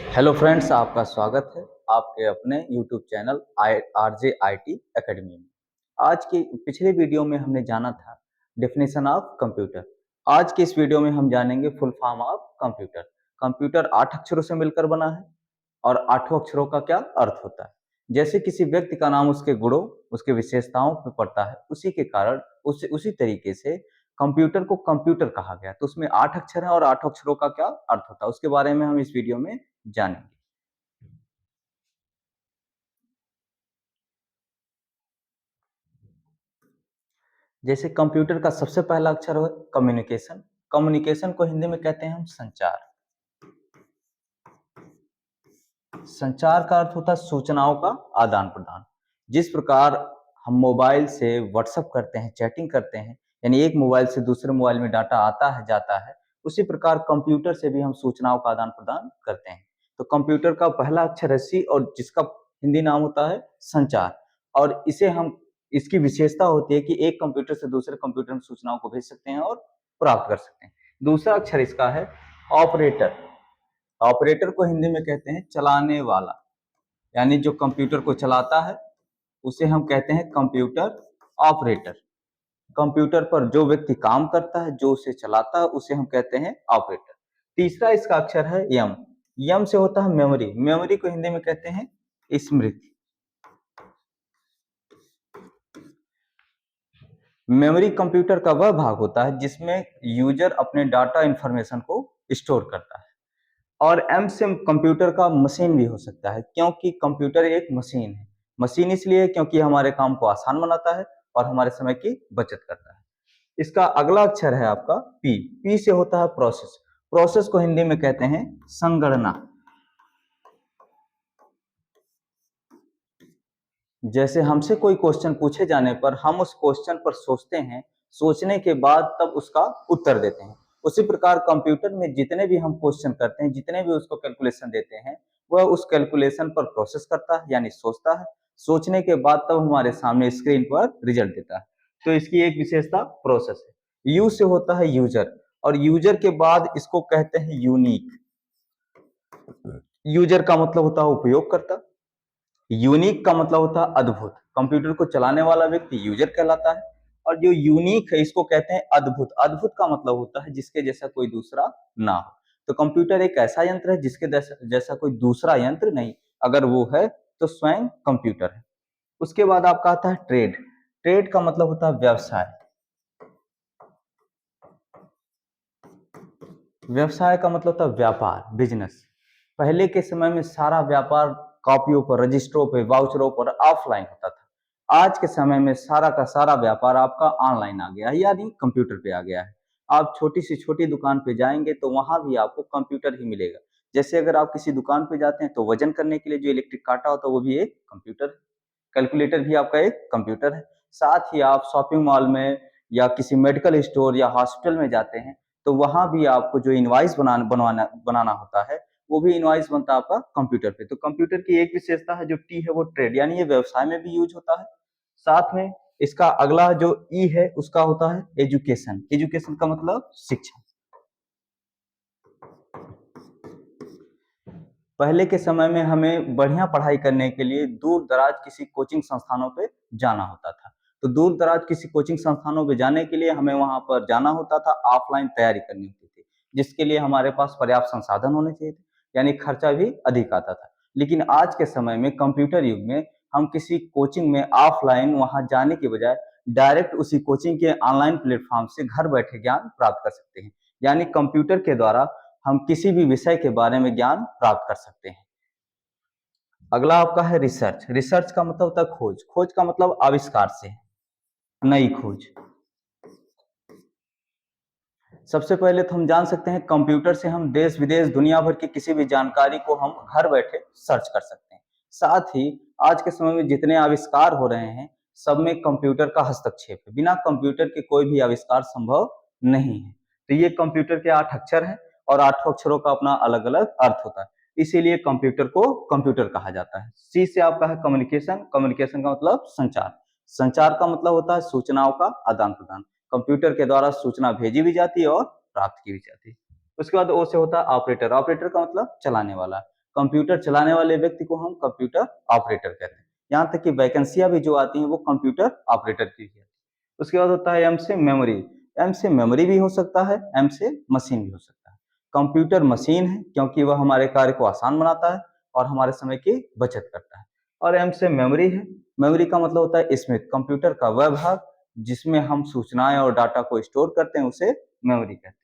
Hello friends, आपका स्वागत है आपके अपने YouTube channel RJ IT academy में। आज की पिछले वीडियो में हमने जाना था डेफिनेशन ऑफ कंप्यूटर। आज के इस वीडियो में हम जानेंगे full form of computer. Computer 8 अक्षरों से मिलकर बना है और 8 अक्षरों का क्या अर्थ होता है। जैसे किसी व्यक्ति का नाम उसके गुणों, उसके विशेषताओं पे पड़ता है, उसी के कारण उसी तरीके से कंप्यूटर को कंप्यूटर कहा गया। तो उसमें 8 अक्षर है और 8 अक्षरों का क्या अर्थ होता है, उसके बारे में हम इस वीडियो में जानेंगे। जैसे कंप्यूटर का सबसे पहला अक्षर है कम्युनिकेशन। कम्युनिकेशन को हिंदी में कहते हैं हम संचार। संचार का अर्थ होता है सूचनाओं का आदान प्रदान। जिस प्रकार हम मोबाइल से व्हाट्सएप करते हैं, चैटिंग करते हैं, यानी एक मोबाइल से दूसरे मोबाइल में डाटा आता है जाता है, उसी प्रकार कंप्यूटर से भी हम सूचनाओं का आदान प्रदान करते हैं। तो कंप्यूटर का पहला अक्षर है सी और जिसका हिंदी नाम होता है संचार। और इसे हम इसकी विशेषता होती है कि एक कंप्यूटर से दूसरे कंप्यूटर में सूचनाओं को भेज सकते हैं और प्राप्त कर सकते हैं। दूसरा अक्षर इसका है ऑपरेटर। ऑपरेटर को हिंदी में कहते हैं चलाने वाला, यानी जो कंप्यूटर को चलाता है उसे हम कहते हैं कंप्यूटर ऑपरेटर। कंप्यूटर पर जो व्यक्ति काम करता है, जो उसे चलाता है, उसे हम कहते हैं ऑपरेटर। तीसरा इसका अक्षर है यम। यम से होता है मेमोरी। मेमोरी को हिंदी में कहते हैं स्मृति। मेमोरी कंप्यूटर का वह भाग होता है जिसमें यूजर अपने डाटा इंफॉर्मेशन को स्टोर करता है। और एम से कंप्यूटर का मशीन भी हो सकता है, क्योंकि कंप्यूटर एक मशीन है। मशीन इसलिए क्योंकि हमारे काम को आसान बनाता है और हमारे समय की बचत करता है। इसका अगला अक्षर है आपका पी। पी से होता है प्रोसेस। प्रोसेस को हिंदी में कहते हैं संगणना। जैसे हमसे कोई क्वेश्चन पूछे जाने पर हम उस क्वेश्चन पर सोचते हैं, सोचने के बाद तब उसका उत्तर देते हैं। उसी प्रकार कंप्यूटर में जितने भी हम क्वेश्चन करते हैं, जितने भी उसको कैलकुलेशन देते हैं, वह उस कैलकुलेशन पर प्रोसेस करता है, यानी सोचता है। सोचने के बाद तब हमारे सामने स्क्रीन पर रिजल्ट देता है। तो इसकी एक विशेषता प्रोसेस है। यू से होता है यूजर और यूजर के बाद इसको कहते हैं यूनिक। यूजर का मतलब होता है उपयोगकर्ता। यूनिक का मतलब होता है अद्भुत। कंप्यूटर को चलाने वाला व्यक्ति यूजर कहलाता है। और जो यूनिक है इसको कहते हैं अद्भुत। अद्भुत का मतलब होता है जिसके जैसा कोई दूसरा ना हो। तो कंप्यूटर एक ऐसा यंत्र है जिसके जैसा कोई दूसरा यंत्र नहीं, अगर वो है तो स्वयं कंप्यूटर है। उसके बाद आपका आता है ट्रेड। ट्रेड का मतलब होता है व्यवसाय। व्यवसाय का मतलब होता है व्यापार, बिजनेस। पहले के समय में सारा व्यापार कॉपियों पर, रजिस्टरों पर, वाउचरों पर ऑफलाइन होता था। आज के समय में सारा का सारा व्यापार आपका ऑनलाइन आ गया है, यानी कंप्यूटर पे आ गया है। आप छोटी से छोटी दुकान पे जाएंगे तो वहां भी आपको कंप्यूटर ही मिलेगा। जैसे अगर आप किसी दुकान पे जाते हैं तो वजन करने के लिए जो इलेक्ट्रिक कांटा होता है वो भी एक कंप्यूटर है। कैलकुलेटर भी आपका एक कंप्यूटर है। साथ ही आप शॉपिंग मॉल में या किसी मेडिकल स्टोर या हॉस्पिटल में जाते हैं तो वहां भी आपको जो इनवॉइस बनाना होता है, वो भी इनवॉइस बनता है आपका कंप्यूटर पे। तो कंप्यूटर की एक विशेषता है जो टी है, वो ट्रेड, यानी ये व्यवसाय में भी यूज होता है। साथ में इसका अगला जो ई है उसका होता है एजुकेशन। एजुकेशन का मतलब शिक्षा। पहले के समय में हमें बढ़िया पढ़ाई करने के लिए दूर दराज किसी कोचिंग संस्थानों पे जाना होता था। तो दूर दराज किसी कोचिंग संस्थानों पे जाने के लिए हमें वहां पर जाना होता था, ऑफलाइन तैयारी करनी होती थी, जिसके लिए हमारे पास पर्याप्त संसाधन होने चाहिए थे, यानी खर्चा भी अधिक आता था। लेकिन आज के समय में कंप्यूटर युग में हम किसी कोचिंग में ऑफलाइन वहां जाने के बजाय डायरेक्ट उसी कोचिंग के ऑनलाइन प्लेटफॉर्म से घर बैठे ज्ञान प्राप्त कर सकते हैं। यानी कंप्यूटर के द्वारा हम किसी भी विषय के बारे में ज्ञान प्राप्त कर सकते हैं। अगला आपका है रिसर्च। रिसर्च का मतलब होता है खोज। खोज का मतलब आविष्कार से, नई खोज। सबसे पहले तो हम जान सकते हैं कंप्यूटर से हम देश विदेश दुनिया भर की किसी भी जानकारी को हम घर बैठे सर्च कर सकते हैं। साथ ही आज के समय में जितने आविष्कार हो रहे हैं सब में कंप्यूटर का हस्तक्षेप है। बिना कंप्यूटर के कोई भी आविष्कार संभव नहीं है। तो ये कंप्यूटर के 8 अक्षर हैं और 8 अक्षरों का अपना अलग अलग अर्थ होता है, इसीलिए कंप्यूटर को कंप्यूटर कहा जाता है। सी से आपका है कम्युनिकेशन। कम्युनिकेशन का मतलब संचार। संचार का मतलब होता है सूचनाओं का आदान प्रदान। कंप्यूटर के द्वारा सूचना भेजी भी जाती है और प्राप्त की भी जाती है। उसके बाद ओ से होता है ऑपरेटर। ऑपरेटर का मतलब चलाने वाला। कंप्यूटर चलाने वाले व्यक्ति को हम कंप्यूटर ऑपरेटर कहते हैं। यहाँ तक कि वैकेंसियां भी जो आती हैं वो कंप्यूटर ऑपरेटर की है। उसके बाद होता है एम से मेमोरी। एम से मेमोरी भी हो सकता है, एम से मशीन भी हो सकता है। कंप्यूटर मशीन है क्योंकि वह हमारे कार्य को आसान बनाता है और हमारे समय की बचत करता है। और एम से मेमोरी है। मेमोरी का मतलब होता है स्मृति, कंप्यूटर का वह भाग जिसमें हम सूचनाएं और डाटा को स्टोर करते हैं उसे मेमोरी कहते हैं।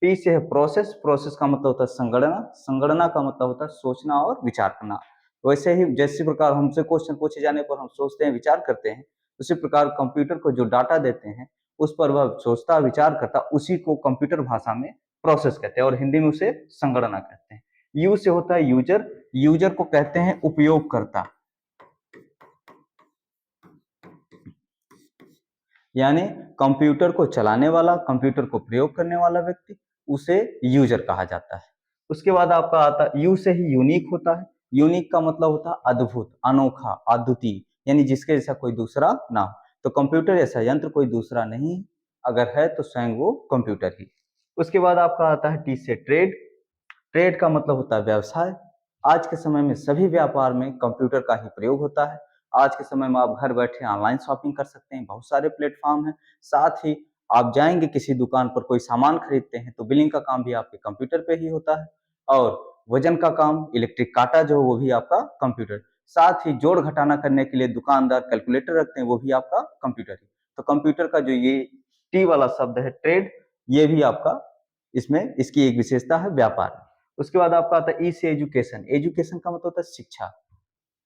पी से है प्रोसेस। प्रोसेस का मतलब होता है संगणना। संगणना का मतलब होता है सोचना और विचार करना। वैसे ही जैसे प्रकार हमसे क्वेश्चन पूछे जाने पर हम सोचते हैं, विचार करते हैं, उसी प्रकार कंप्यूटर को जो डाटा देते हैं उस पर वह सोचता विचार करता, उसी को कंप्यूटर भाषा में प्रोसेस कहते हैं और हिंदी में उसे संगणना कहते हैं। यू से होता है यूजर। यूजर को कहते हैं उपयोगकर्ता, यानी कंप्यूटर को चलाने वाला, कंप्यूटर को प्रयोग करने वाला व्यक्ति, उसे यूजर कहा जाता है। उसके बाद आपका आता है यू से ही यूनिक होता है। यूनिक का मतलब होता है अद्भुत, अनोखा, अद्वितीय, यानी जिसके जैसा कोई दूसरा ना हो। तो कंप्यूटर जैसा यंत्र कोई दूसरा नहीं, अगर है तो स्वयं वो कंप्यूटर ही। उसके बाद आपका आता है टी से ट्रेड। ट्रेड का मतलब होता है व्यवसाय। आज के समय में सभी व्यापार में कंप्यूटर का ही प्रयोग होता है। आज के समय में आप घर बैठे ऑनलाइन शॉपिंग कर सकते हैं, बहुत सारे प्लेटफॉर्म हैं। साथ ही आप जाएंगे किसी दुकान पर कोई सामान खरीदते हैं तो बिलिंग का काम भी आपके कंप्यूटर पे ही होता है और वजन का काम, इलेक्ट्रिक काटा जो वो भी आपका कंप्यूटर। साथ ही जोड़ घटाना करने के लिए दुकानदार कैलकुलेटर रखते हैं, वो भी आपका कंप्यूटर ही। तो कंप्यूटर का जो ये टी वाला शब्द है ट्रेड, ये भी आपका इसमें इसकी एक विशेषता है व्यापार। उसके बाद आपका आता है ई से एजुकेशन। एजुकेशन का मतलब होता है शिक्षा।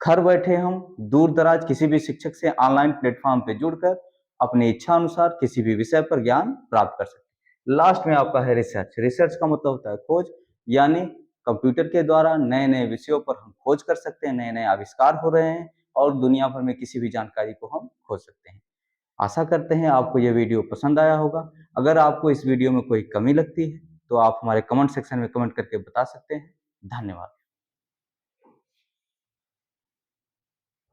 घर बैठे हम दूर दराज किसी भी शिक्षक से ऑनलाइन प्लेटफॉर्म पे जुड़कर अपनी इच्छा अनुसार किसी भी विषय पर ज्ञान प्राप्त कर सकते हैं। लास्ट में आपका है रिसर्च। रिसर्च का मतलब होता है खोज, यानी कंप्यूटर के द्वारा नए नए विषयों पर हम खोज कर सकते हैं, नए नए आविष्कार हो रहे हैं और दुनिया भर में किसी भी जानकारी को हम खोज सकते हैं। आशा करते हैं आपको यह वीडियो पसंद आया होगा। अगर आपको इस वीडियो में कोई कमी लगती है तो आप हमारे कमेंट सेक्शन में कमेंट करके बता सकते हैं। धन्यवाद।